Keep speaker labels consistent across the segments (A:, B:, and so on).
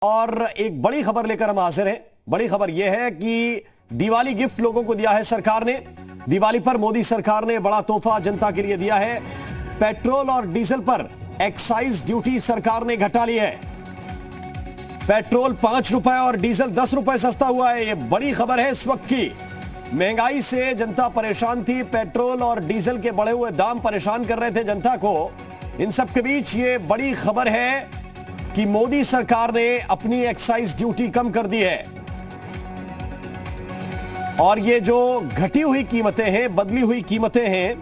A: और एक बड़ी खबर लेकर हम हाजिर हैं। बड़ी खबर यह है कि दिवाली गिफ्ट लोगों को दिया है सरकार ने। दिवाली पर मोदी सरकार ने बड़ा तोहफा जनता के लिए दिया है। पेट्रोल और डीजल पर एक्साइज ड्यूटी सरकार ने घटा ली है। पेट्रोल 5 रुपए और डीजल 10 रुपए सस्ता हुआ है। यह बड़ी खबर है। इस वक्त की महंगाई से जनता परेशान थी। पेट्रोल और डीजल के बढ़े हुए दाम परेशान कर रहे थे जनता को। इन सब के बीच ये बड़ी खबर है कि मोदी सरकार ने अपनी एक्साइज ड्यूटी कम कर दी है और ये जो घटी हुई कीमतें हैं, बदली हुई कीमतें हैं,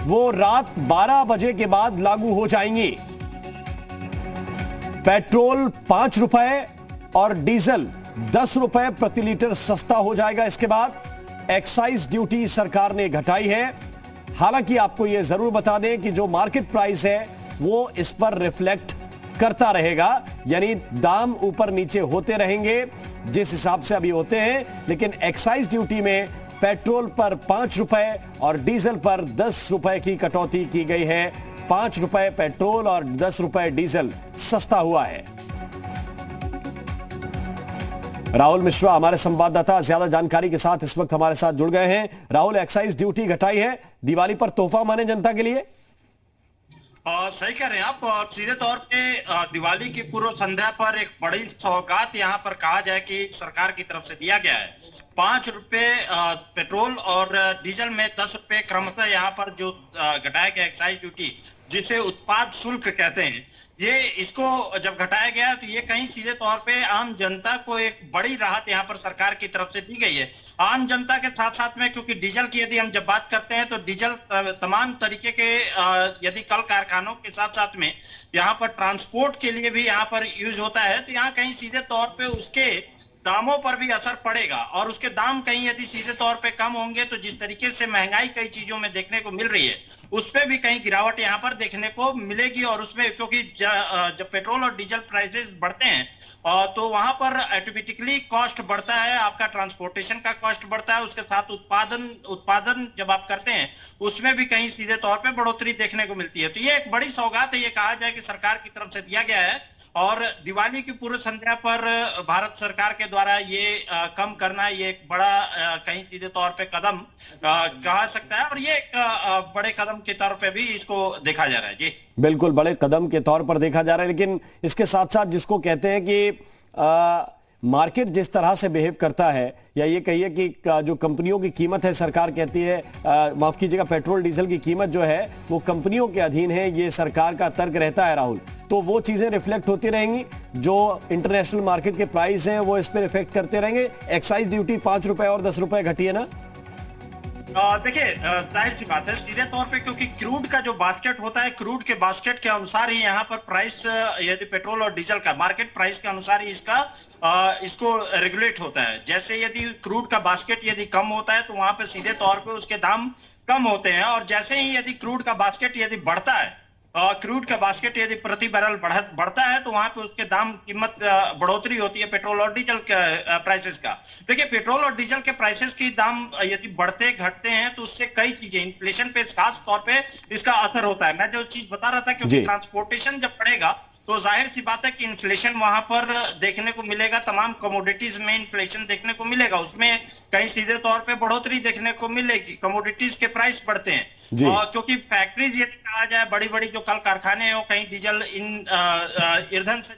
A: वो रात 12 बजे के बाद लागू हो जाएंगी। पेट्रोल 5 रुपए और डीजल 10 रुपए प्रति लीटर सस्ता हो जाएगा। इसके बाद एक्साइज ड्यूटी सरकार ने घटाई है। हालांकि आपको यह जरूर बता दें कि जो मार्केट प्राइस है वो इस पर रिफ्लेक्ट करता रहेगा, यानी दाम ऊपर नीचे होते रहेंगे जिस हिसाब से अभी होते हैं। लेकिन एक्साइज ड्यूटी में पेट्रोल पर 5 रुपए और डीजल पर 10 रुपए की कटौती की गई है। 5 रुपए पेट्रोल और 10 रुपए डीजल सस्ता हुआ है। राहुल मिश्रा हमारे संवाददाता ज्यादा जानकारी के साथ इस वक्त हमारे साथ जुड़ गए हैं। राहुल, एक्साइज ड्यूटी घटाई है, दिवाली पर तोहफा माने जनता के लिए?
B: सही कह रहे हैं आप। सीधे तौर पे दिवाली की पूर्व संध्या पर एक बड़ी सौगात यहाँ पर कहा जाए कि सरकार की तरफ से दिया गया है। 5 रुपए पेट्रोल और डीजल में 10 रुपए क्रमशः यहाँ पर जो घटाया गया एक्साइज ड्यूटी, जिसे उत्पाद शुल्क कहते हैं, ये इसको जब घटाया गया तो ये कहीं सीधे तौर पे आम जनता को एक बड़ी राहत यहाँ पर सरकार की तरफ से दी गई है। आम जनता के साथ साथ में, क्योंकि डीजल की यदि हम जब बात करते हैं तो डीजल तमाम तरीके के यदि कल कारखानों के साथ साथ में यहाँ पर ट्रांसपोर्ट के लिए भी यहाँ पर यूज होता है, तो यहाँ कहीं सीधे तौर पे उसके दामों पर भी असर पड़ेगा और उसके दाम कहीं यदि सीधे तौर पे कम होंगे तो जिस तरीके से महंगाई कई चीजों में देखने को मिल रही है उस पे भी कहीं गिरावट यहाँ पर देखने को मिलेगी। और उसमें क्योंकि जब पेट्रोल और डीजल प्राइसेस बढ़ते हैं तो वहां पर ऑटोमेटिकली कॉस्ट बढ़ता है, आपका ट्रांसपोर्टेशन का कॉस्ट बढ़ता है, उसके साथ उत्पादन जब आप करते हैं उसमें भी कहीं सीधे तौर पे बढ़ोतरी देखने को मिलती है। तो ये एक बड़ी सौगात है, ये कहा जाए कि सरकार की तरफ से दिया गया है। और दिवाली की पूर्व संध्या पर भारत सरकार के द्वारा ये कम करना, ये एक बड़ा कहीं सीधे तौर पे कदम कहा सकता है और ये एक बड़े कदम के तौर पे भी इसको देखा जा रहा है। जी
A: बिल्कुल, बड़े कदम के तौर पर देखा जा रहा है। लेकिन इसके साथ साथ जिसको कहते हैं कि मार्केट जिस तरह से बिहेव करता है, या ये कहिए कि जो कंपनियों की कीमत है, सरकार कहती है, माफ कीजिएगा, पेट्रोल डीजल की कीमत जो है वो कंपनियों के अधीन है, ये सरकार का तर्क रहता है राहुल। तो वो चीजें रिफ्लेक्ट होती रहेंगी, जो इंटरनेशनल मार्केट के प्राइस हैं वो इस पर इफेक्ट करते रहेंगे। एक्साइज ड्यूटी 5 रुपए और 10 रुपए घटी है ना?
B: देखिए, जाहिर सी बात है सीधे तौर पे, क्योंकि क्रूड का जो बास्केट होता है, क्रूड के बास्केट के अनुसार ही यहाँ पर प्राइस, यदि पेट्रोल और डीजल का मार्केट प्राइस के अनुसार ही इसको रेगुलेट होता है। जैसे यदि क्रूड का बास्केट यदि कम होता है तो वहां पे सीधे तौर पे उसके दाम कम होते हैं, और जैसे ही यदि क्रूड का बास्केट यदि बढ़ता है, क्रूड का बास्केट यदि प्रति बैरल बढ़ता है तो वहां पे उसके दाम कीमत बढ़ोतरी होती है पेट्रोल और डीजल के प्राइसेस का। देखिए, पेट्रोल और डीजल के प्राइसेस की दाम यदि बढ़ते घटते हैं तो उससे कई चीजें, इन्फ्लेशन पे खास तौर पे इसका असर होता है। मैं जो चीज बता रहा था, क्योंकि ट्रांसपोर्टेशन जब बढ़ेगा तो जाहिर सी बात है कि इन्फ्लेशन वहां पर देखने को मिलेगा, तमाम कमोडिटीज में इन्फ्लेशन देखने को मिलेगा, उसमें कहीं सीधे तौर पे बढ़ोतरी देखने को मिलेगी, कमोडिटीज के प्राइस बढ़ते हैं। और क्योंकि फैक्ट्रीज ये कहा जाए, बड़ी बड़ी जो कल कारखाने हो, कहीं डीजल ईंधन से